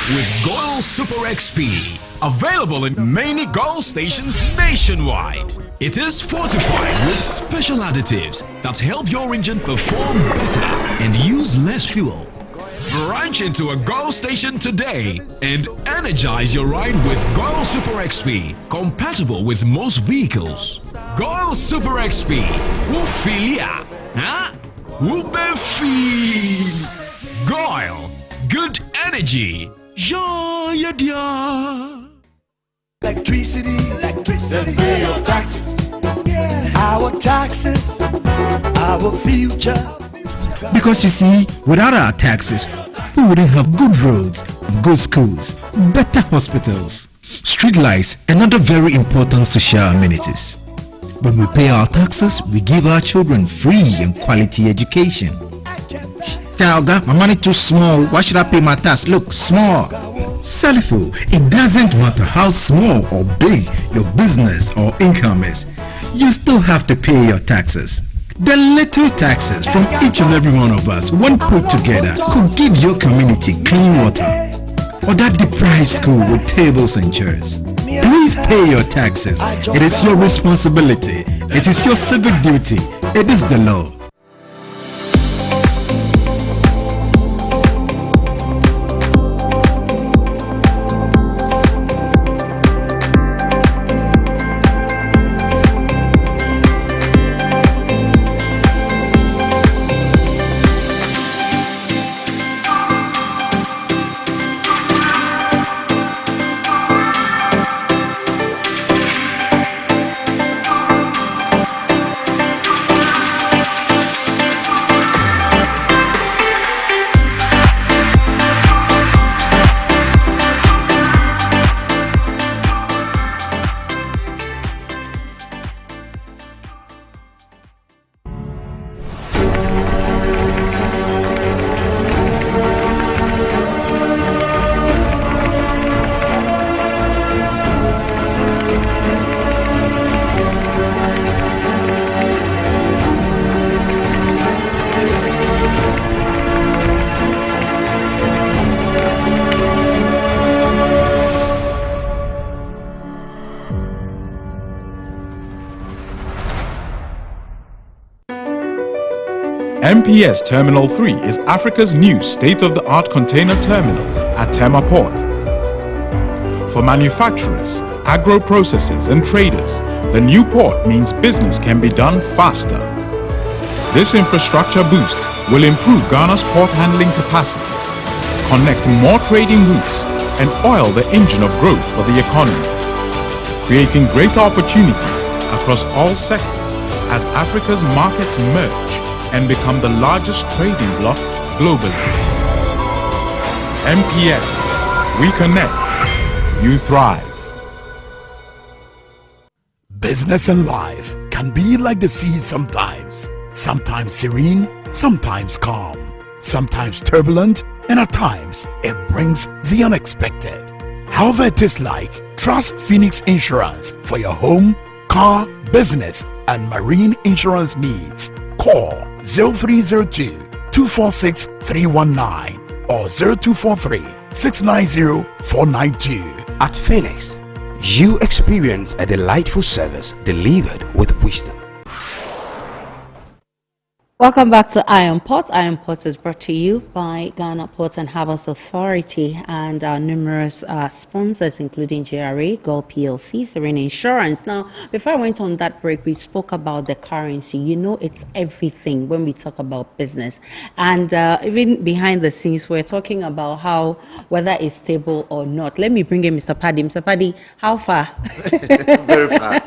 with Goil Super XP. Available in many Goil stations nationwide. It is fortified with special additives that help your engine perform better and use less fuel. Branch into a Goil station today and energize your ride with Goil Super XP, compatible with most vehicles. Goil Super XP will feel ya, huh? Will be feel. Goil, good energy. Yeah, yeah. Electricity, then pay your taxes. Our taxes, our future. Because you see, without our taxes, we wouldn't have good roads, good schools, better hospitals, street lights, and other very important social amenities. When we pay our taxes, we give our children free and quality education. Talga, my money too small. Why should I pay my tax? Look, small. Salifo, it doesn't matter how small or big your business or income is. you still have to pay your taxes. The little taxes from each and every one of us, when put together, could give your community clean water, or that deprived school with tables and chairs. Please pay your taxes. It is your responsibility. It is your civic duty. It is the law. MPS Terminal 3 is Africa's new state-of-the-art container terminal at Tema Port. For manufacturers, agro-processors and traders, the new port means business can be done faster. This infrastructure boost will improve Ghana's port handling capacity, connect more trading routes, and oil the engine of growth for the economy, creating greater opportunities across all sectors as Africa's markets merge and become the largest trading bloc globally. MPS, we connect, you thrive. Business and life can be like the sea sometimes. Sometimes serene, sometimes calm, sometimes turbulent, and at times it brings the unexpected. However it is like, trust Phoenix Insurance for your home, car, business, and marine insurance needs. Call 0302-246-319 or 0243-690-492. At Phoenix, you experience a delightful service delivered with wisdom. Welcome back to Iron Pot. Iron Pot is brought to you by Ghana Ports and Harbours Authority and our numerous sponsors, including JRA, Gold PLC, Serene Insurance. Now, before I went on that break, we spoke about the currency. You know, it's everything when we talk about business. And even behind the scenes, we're talking about how whether it's stable or not. Let me bring in Mr. Paddy. Mr. Paddy, how far? Very far.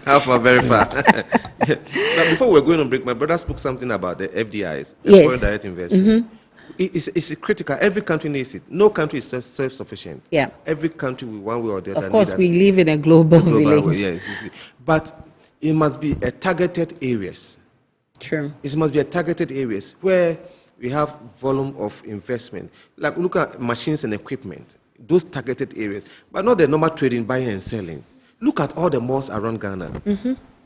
How far? Very far. Now, before we're going on break, my brother spoke something about the FDIs, the foreign direct investment. It's critical. Every country needs it. No country is self-sufficient. Yeah. Every country, with one way or the other. Of course, we live in a global village. Way, yes. But it must be a targeted areas. True. It must be a targeted areas where we have volume of investment. Like look at machines and equipment. Those targeted areas, but not the normal trading, buying and selling. Look at all the malls around Ghana.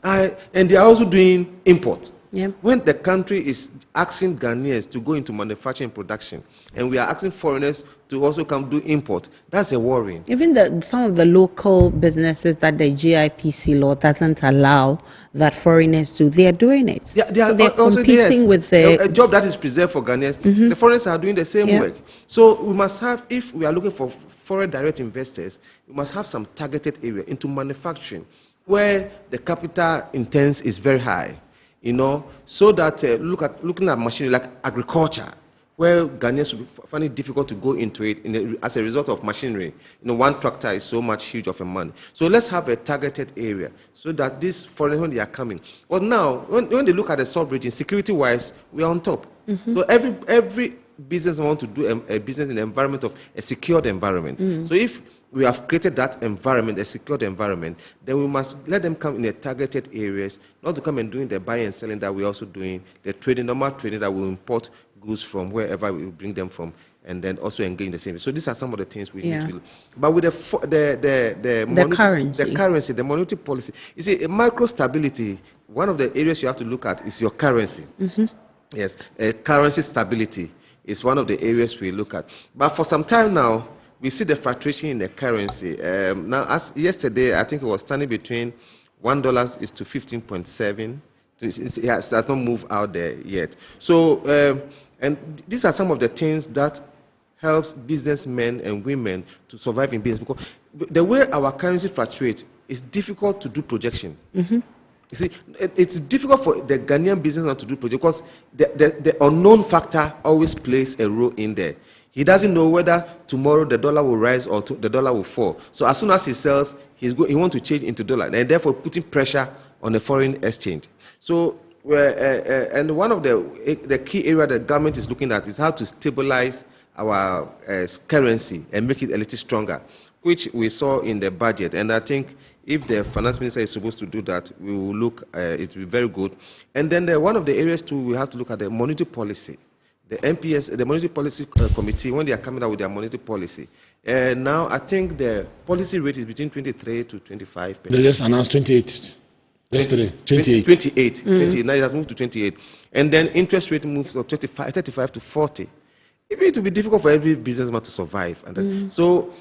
And they are also doing import. Yeah. When the country is asking Ghanaians to go into manufacturing production, and we are asking foreigners to also come do import, that's a worry. Even some of the local businesses that the GIPC law doesn't allow that foreigners do, they are doing it. Yeah, they're competing with a job that is preserved for Ghanaians. The foreigners are doing the same work. So we must have, if we are looking for foreign direct investors, we must have some targeted area into manufacturing where the capital intense is very high, you know, so that looking at machinery like agriculture, where Ghanaians will find it difficult to go into it as a result of machinery. You know, one tractor is so much huge of a money. So let's have a targeted area so that these foreigners, when they are coming, well now, when they look at the sub-region, security-wise, we are on top. So every business wants to do a business in the environment of a secured environment. So if we have created that environment, a secured environment, then we must let them come in the targeted areas, not to come and doing the buying and selling that we're also doing, the trading, normal trading that we import goods from wherever we bring them from, and then also engage in the same. So these are some of the things we need to. But with the currency, the monetary policy, you see, a micro stability. One of the areas you have to look at is your currency. Yes, currency stability is one of the areas we look at. But for some time now, we see the fluctuation in the currency. Now, as yesterday, I think it was standing between $1 is to 15.7. It has not moved out there yet. So, and these are some of the things that helps businessmen and women to survive in business, because the way our currency fluctuates is difficult to do projection. You see, it's difficult for the Ghanaian businessman to do project because the unknown factor always plays a role in there. He doesn't know whether tomorrow the dollar will rise or the dollar will fall. So as soon as he sells, he wants to change into dollar, and therefore putting pressure on the foreign exchange. So, and one of the key area the government is looking at is how to stabilize our currency and make it a little stronger, which we saw in the budget. And I think if the finance minister is supposed to do that, we will look, it will be very good. And then one of the areas too, we have to look at the monetary policy. The MPS, the Monetary Policy Committee, when they are coming out with their monetary policy, now I think the policy rate is between 23 to 25%. They just announced 28 yesterday. 28. Now it has moved to 28. And then interest rate moves from 35 to 40. It will be difficult for every businessman to survive. And so,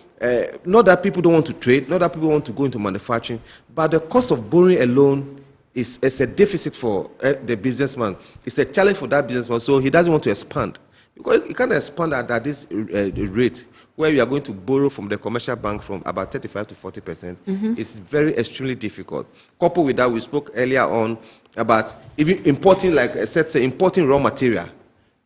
not that people don't want to trade, not that people want to go into manufacturing, but the cost of borrowing alone is a deficit for the businessman. It's a challenge for that businessman, so he doesn't want to expand. Because you can't expand at this rate, where you are going to borrow from the commercial bank from about 35 to 40%. It's very extremely difficult. Coupled with that, we spoke earlier on about even importing, like I said, importing raw material.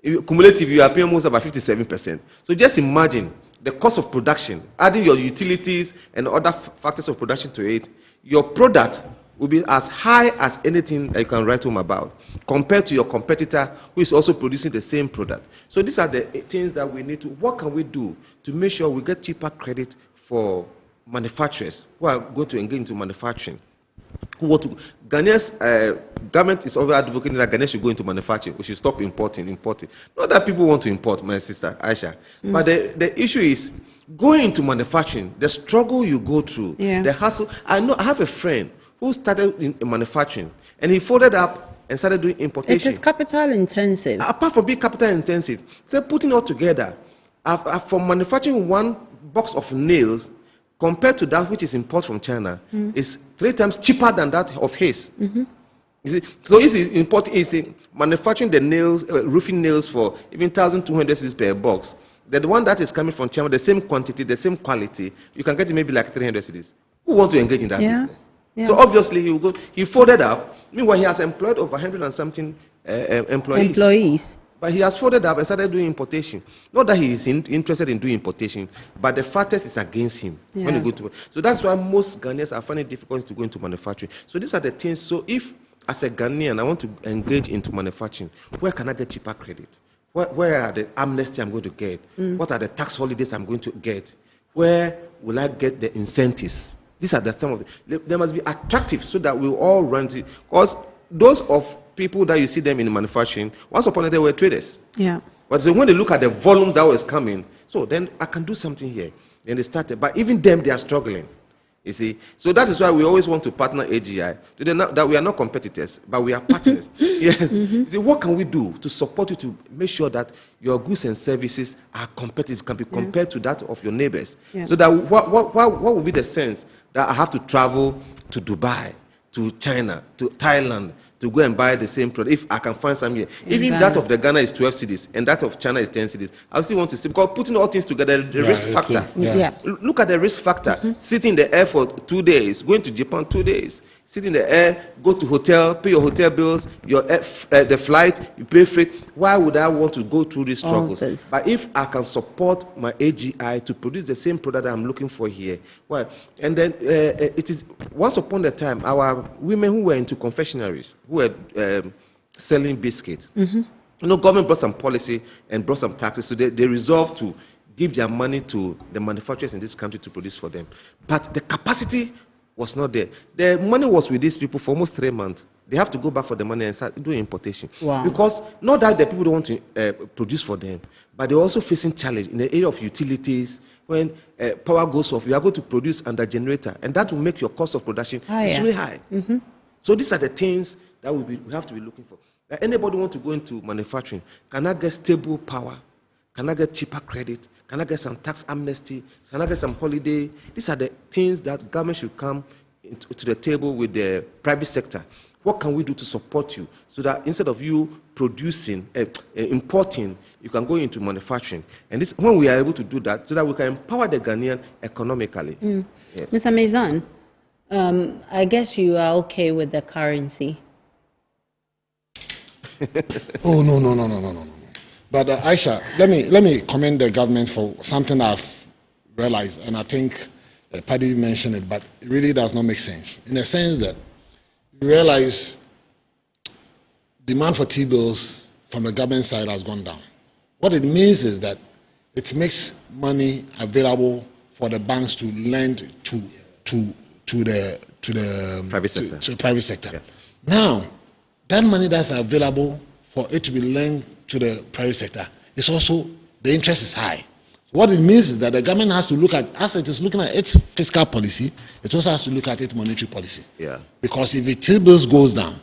Cumulative, you are paying almost about 57%. So just imagine the cost of production, adding your utilities and other factors of production to it, your product will be as high as anything that you can write home about, compared to your competitor who is also producing the same product. So these are the things that we need to, what can we do to make sure we get cheaper credit for manufacturers who are going to engage into manufacturing? Ghanaia's government is always advocating that Ghana should go into manufacturing. We should stop importing. Not that people want to import, my sister Aisha, but the issue is going into manufacturing, the struggle you go through, the hassle. I have a friend who started in manufacturing, and he folded up and started doing importation. It is capital intensive. Apart from being capital intensive, so putting it all together, for manufacturing one box of nails, compared to that which is imported from China, is 3 times cheaper than that of his. You see? So he's manufacturing the nails, roofing nails for even 1,200 cedis per box. The one that is coming from China, the same quantity, the same quality, you can get it maybe like 300 cedis. Who want to engage in that business? So obviously he folded up. Meanwhile, he has employed over 100 and something employees. But he has folded up and started doing importation. Not that he is interested in doing importation, but the factors is against him when you go to. So that's why most Ghanaians are finding it difficult to go into manufacturing. So these are the things. So if, as a Ghanaian, I want to engage into manufacturing, where can I get cheaper credit? Where are the amnesty I'm going to get? What are the tax holidays I'm going to get? Where will I get the incentives? These are some of the. They must be attractive so that we all run to. Because those of people that you see them in manufacturing, once upon a time they were traders. But so when they look at the volumes that was coming, so then I can do something here. Then they started. But even them, they are struggling. You see, so that is why we always want to partner AGI. That we are not competitors, but we are partners. Yes. You see, what can we do to support you to make sure that your goods and services are competitive, can be compared to that of your neighbors? So that what would be the sense that I have to travel to Dubai, to China, to Thailand, to go and buy the same product if I can find some here? Even if that of the Ghana is 12 cedis and that of China is 10 cedis, I still want to see, because putting all things together, the risk factor. Look at the risk factor. Sitting in the air for 2 days, going to Japan 2 days, sit in the air, go to hotel, pay your hotel bills, your the flight, you pay freight. Why would I want to go through these struggles? But if I can support my AGI to produce the same product that I'm looking for here, well, and then it is, once upon a time, our women who were into confectionaries, who were selling biscuits, you know, government brought some policy and brought some taxes, so they resolved to give their money to the manufacturers in this country to produce for them. But the capacity was not there. The money was with these people for almost 3 months. They have to go back for the money and start doing importation. Wow. Because not that the people don't want to produce for them, but they're also facing challenge in the area of utilities. When power goes off, you are going to produce under generator, and that will make your cost of production extremely high. So these are the things that we have to be looking for. Anybody want to go into manufacturing, can I get stable power? Can I get cheaper credit? Can I get some tax amnesty? Can I get some holiday? These are the things that government should come to the table with the private sector. What can we do to support you so that instead of you producing, importing, you can go into manufacturing? And this, when we are able to do that, so that we can empower the Ghanaian economically. Yes. Mr. Mezan, I guess you are okay with the currency. Oh, no. But Aisha, let me commend the government for something I've realized, and I think Paddy mentioned it, but it really does not make sense. In the sense that you realize demand for T-bills from the government side has gone down. What it means is that it makes money available for the banks to lend to the private sector. To the private sector. Yeah. Now, that money that's available for it to be lent to the private sector is also, the interest is high. What it means is that the government has to look at, as it is looking at its fiscal policy, it also has to look at its monetary policy. Yeah. Because if the T-bills goes down,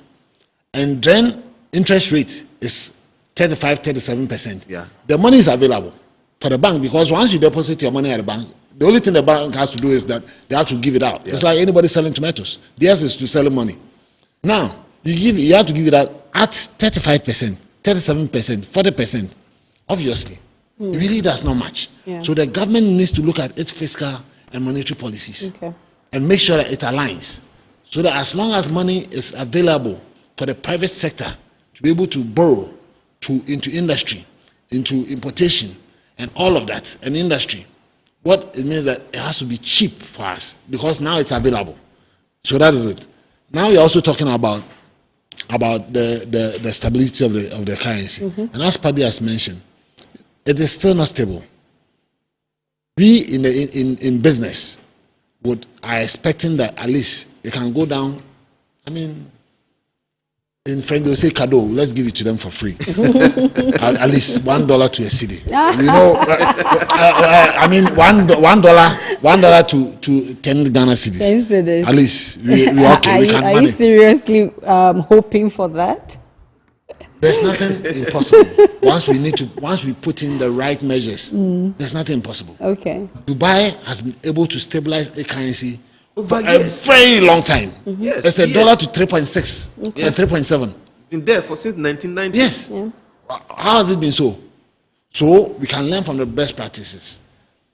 and then interest rate is 35-37%, yeah, the money is available for the bank, because once you deposit your money at the bank, the only thing the bank has to do is that they have to give it out. Yeah. It's like anybody selling tomatoes. Theirs is to sell money. Now, you have to give it out at 35%, 37%, 40%. Obviously, it really does not match. Yeah. So the government needs to look at its fiscal and monetary policies and make sure that it aligns, so that as long as money is available for the private sector to be able to borrow into industry, into importation, and all of that, and industry, what it means that it has to be cheap for us, because now it's available. So that is it. Now you're also talking about the stability of the currency. And as Paddy has mentioned, it is still not stable. We in business are expecting that at least it can go down. I mean, in French they say cadeau, let's give it to them for free. At least $1 to a cedi. You know, I mean $1 to 10 Ghana cedis. At least we okay. We can manage. Are you seriously hoping for that? There's nothing impossible. Once we put in the right measures, there's nothing impossible. Okay. Dubai has been able to stabilize a currency for a very long time. Yes, it's $1 to 3.6 and 3.7. It's been there since 1990. Yes. Yeah. How has it been so? So we can learn from the best practices.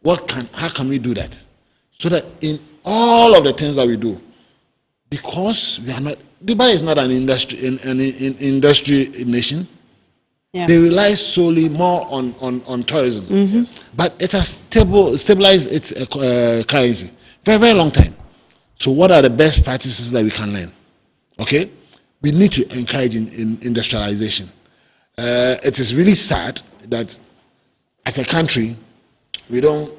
How can we do that? So that in all of the things that we do, because we are not, Dubai is not an industry nation. Yeah. They rely solely more on tourism, but it has stabilized its currency for a very long time. So what are the best practices that we can learn? Okay, we need to encourage in industrialization. It is really sad that as a country we don't,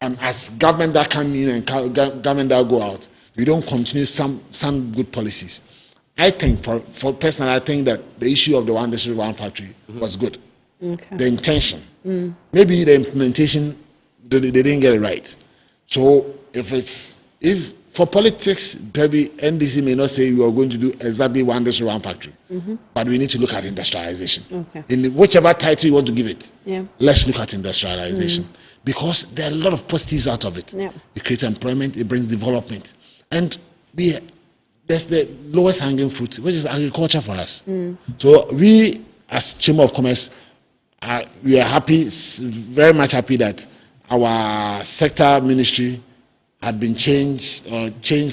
and as government that come in and government that go out, we don't continue some good policies. I think, for personally, I think that the issue of the one district, one factory was good. Okay. The intention. Maybe the implementation, they didn't get it right. So if for politics, maybe NDC may not say we are going to do exactly one district, one factory. But we need to look at industrialization. Okay. In whichever title you want to give it, let's look at industrialization. Because there are a lot of positives out of it. Yeah. It creates employment, it brings development. And there's the lowest hanging fruit, which is agriculture for us. So we, as Chamber of Commerce, we are happy, very much happy that our sector ministry had been changed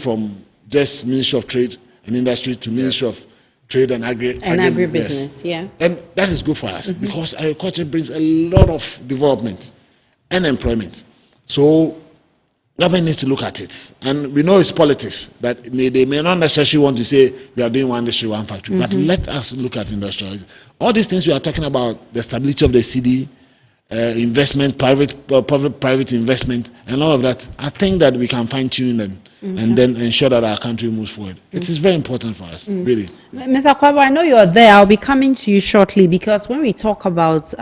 from just Ministry of Trade and Industry to Ministry of Trade and Agribusiness. Yeah. And that is good for us because agriculture brings a lot of development and employment. So government needs to look at it, and we know it's politics that they may not necessarily want to say we are doing one industry, one factory, but let us look at industrialization. All these things we are talking about, the stability of the cedi, investment, private investment, and all of that. I think that we can fine tune them and then ensure that our country moves forward. It is very important for us, really. Mr. Kwabo, I know you're there. I'll be coming to you shortly, because when we talk about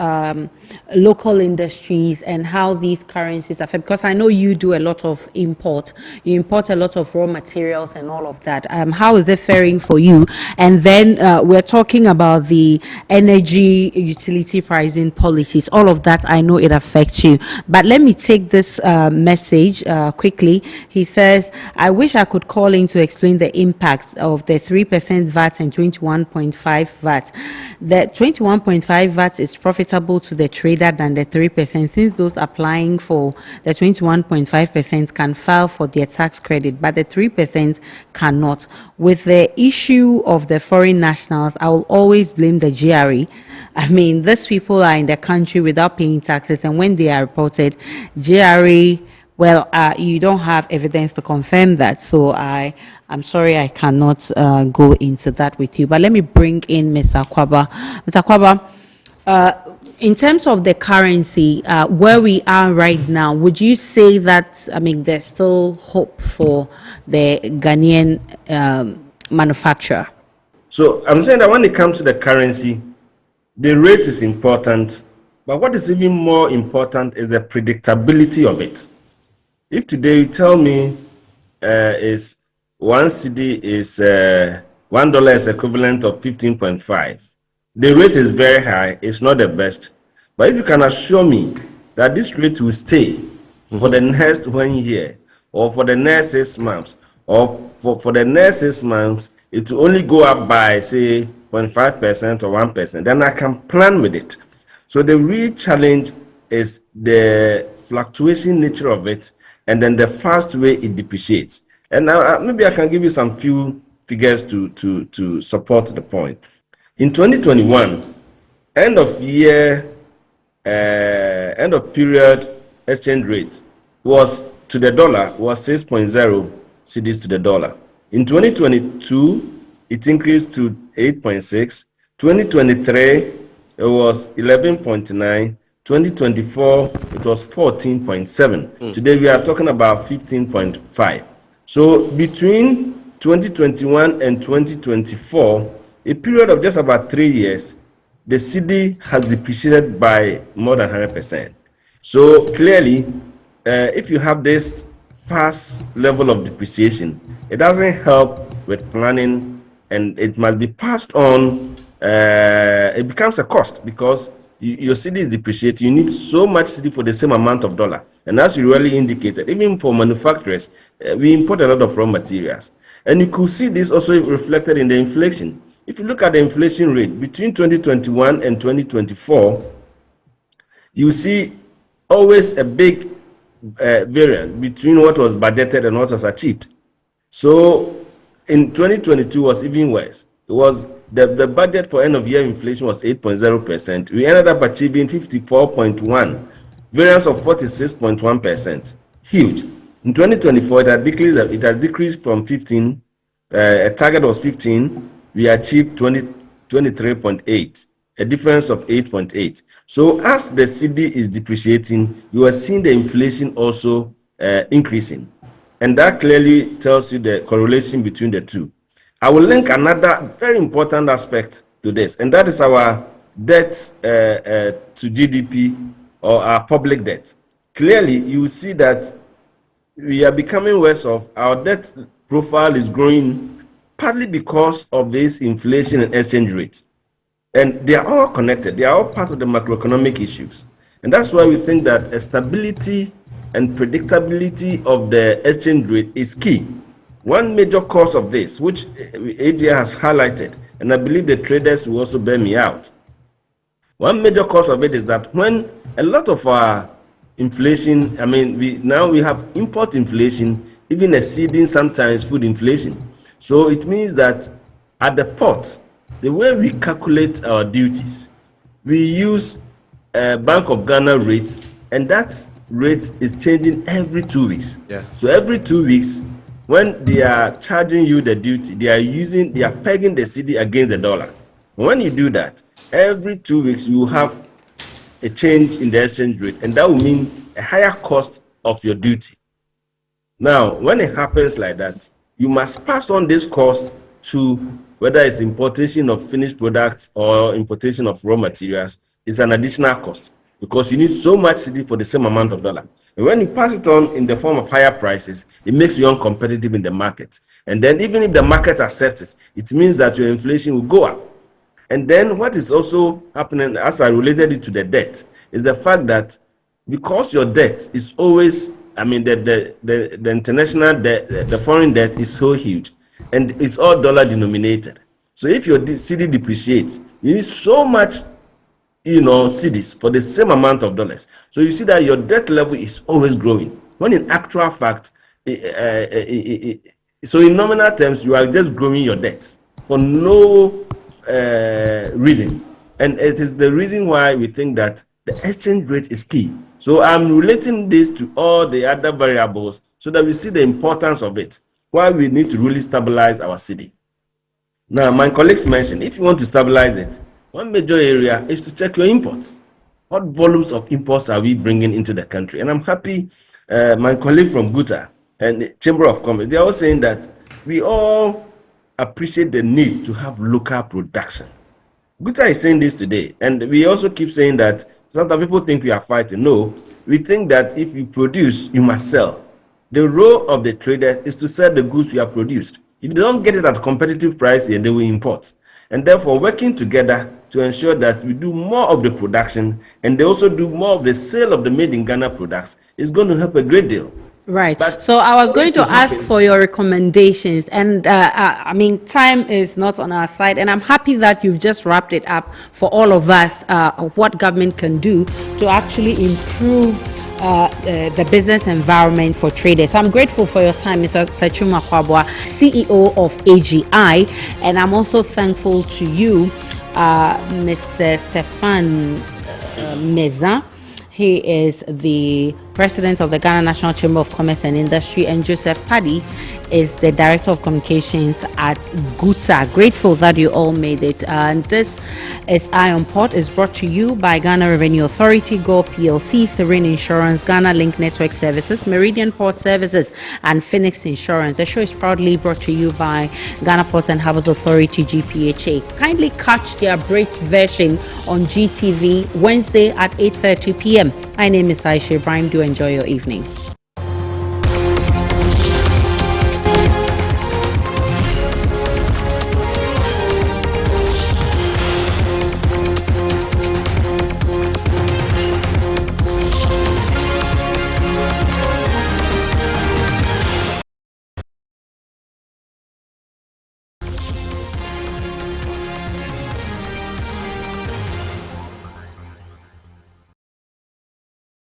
local industries and how these currencies affect, because I know you do a lot of import. You import a lot of raw materials and all of that. How is it faring for you? And then we're talking about the energy utility pricing policies. All of that, I know it affects you. But let me take this message quickly. He says, I wish I could call in to explain the impacts of the 3% VAT and 21.5 VAT. The 21.5 VAT is profitable to the trader than the 3%, since those applying for the 21.5% can file for their tax credit, but the 3% cannot. With the issue of the foreign nationals, I will always blame the GRE. I mean, these people are in the country without paying taxes, and when they are reported, GRE, well, you don't have evidence to confirm that. So I'm sorry, I cannot go into that with you. But let me bring in Mr. Kwaba. Mr. Kwaba, in terms of the currency, where we are right now, would you say that, I mean, there's still hope for the Ghanaian manufacturer? So I'm saying that when it comes to the currency, the rate is important, but what is even more important is the predictability of it. If today you tell me is one cedi is $1 is equivalent of 15.5, the rate is very high, it's not the best. But if you can assure me that this rate will stay for the next 1 year, or for the next 6 months, or for the next 6 months, it will only go up by, say, 0.5% or 1%, then I can plan with it. So the real challenge is the fluctuation nature of it, and then the fast way it depreciates. And now maybe I can give you some few figures to support the point. In 2021, end of period exchange rate was to the dollar was 6.0 cedis to the dollar. In 2022, it increased to 8.6. 2023, it was 11.9. 2024, it was 14.7. Today, we are talking about 15.5. So between 2021 and 2024, a period of just about 3 years, the cedi has depreciated by more than 100%. So clearly, if you have this fast level of depreciation, it doesn't help with planning, and it must be passed on. It becomes a cost because your cedi is depreciating. You need so much cedi for the same amount of dollar. And as you really indicated, even for manufacturers, we import a lot of raw materials. And you could see this also reflected in the inflation. If you look at the inflation rate between 2021 and 2024, you see always a big variance between what was budgeted and what was achieved. So in 2022 was even worse. It was the budget for end of year inflation was 8.0%. We ended up achieving 54.1, variance of 46.1%. Huge. In 2024, it has decreased from 15. A target was 15. We achieved 23.8, a difference of 8.8. So as the cedi is depreciating, you are seeing the inflation also increasing. And that clearly tells you the correlation between the two. I will link another very important aspect to this, and that is our debt to GDP, or our public debt. Clearly, you will see that we are becoming worse off. Our debt profile is growing partly because of this inflation and exchange rate. And they are all connected. They are all part of the macroeconomic issues. And that's why we think that a stability and predictability of the exchange rate is key. One major cause of this, which ADA has highlighted, and I believe the traders will also bear me out. One major cause of it is that when a lot of our inflation, I mean, we have import inflation, even exceeding sometimes food inflation. So it means that at the port, the way we calculate our duties, we use a Bank of Ghana rate, and that rate is changing every 2 weeks. Yeah. So every 2 weeks, when they are charging you the duty, they are pegging the cedi against the dollar. When you do that, every 2 weeks you have a change in the exchange rate, and that will mean a higher cost of your duty. Now, when it happens like that, you must pass on this cost to whether it's importation of finished products or importation of raw materials. It's an additional cost because you need so much cedi for the same amount of dollar. And when you pass it on in the form of higher prices, it makes you uncompetitive in the market. And then even if the market accepts it, it means that your inflation will go up. And then what is also happening, as I related it to the debt, is the fact that because your debt is always, I mean, the international debt, the foreign debt is so huge, and it's all dollar denominated. So if your cedi depreciates, you need so much, cedis for the same amount of dollars. So you see that your debt level is always growing. When in actual fact, so in nominal terms, you are just growing your debt for no reason. And it is the reason why we think that the exchange rate is key. So I'm relating this to all the other variables so that we see the importance of it, why we need to really stabilize our cedi. Now, my colleagues mentioned, if you want to stabilize it, one major area is to check your imports. What volumes of imports are we bringing into the country? And I'm happy my colleague from GUTA and the Chamber of Commerce, they are all saying that we all appreciate the need to have local production. GUTA is saying this today, and we also keep saying that sometimes people think we are fighting. No, we think that if you produce, you must sell. The role of the trader is to sell the goods we have produced. If they don't get it at a competitive price here, they will import. And therefore, working together to ensure that we do more of the production and they also do more of the sale of the made in Ghana products is going to help a great deal. Right. But so I was going to ask for your recommendations, and I mean, time is not on our side, and I'm happy that you've just wrapped it up for all of us, what government can do to actually improve the business environment for traders. I'm grateful for your time, Mr. Sachuma Kwabwa, CEO of AGI, and I'm also thankful to you, Mr. Stefan Meza. He is the president of the Ghana National Chamber of Commerce and Industry, and Joseph Paddy is the director of communications at GUTA. Grateful that you all made it. And this is Eye on Port. Is brought to you by Ghana Revenue Authority, Go PLC, Serene Insurance, Ghana Link Network Services, Meridian Port Services, and Phoenix Insurance. The show is proudly brought to you by Ghana Ports and Harbours Authority-GPHA. Kindly catch the abridged version on GTV Wednesday at 8:30 p.m. My name is Aisha Ibrahim. Do enjoy your evening.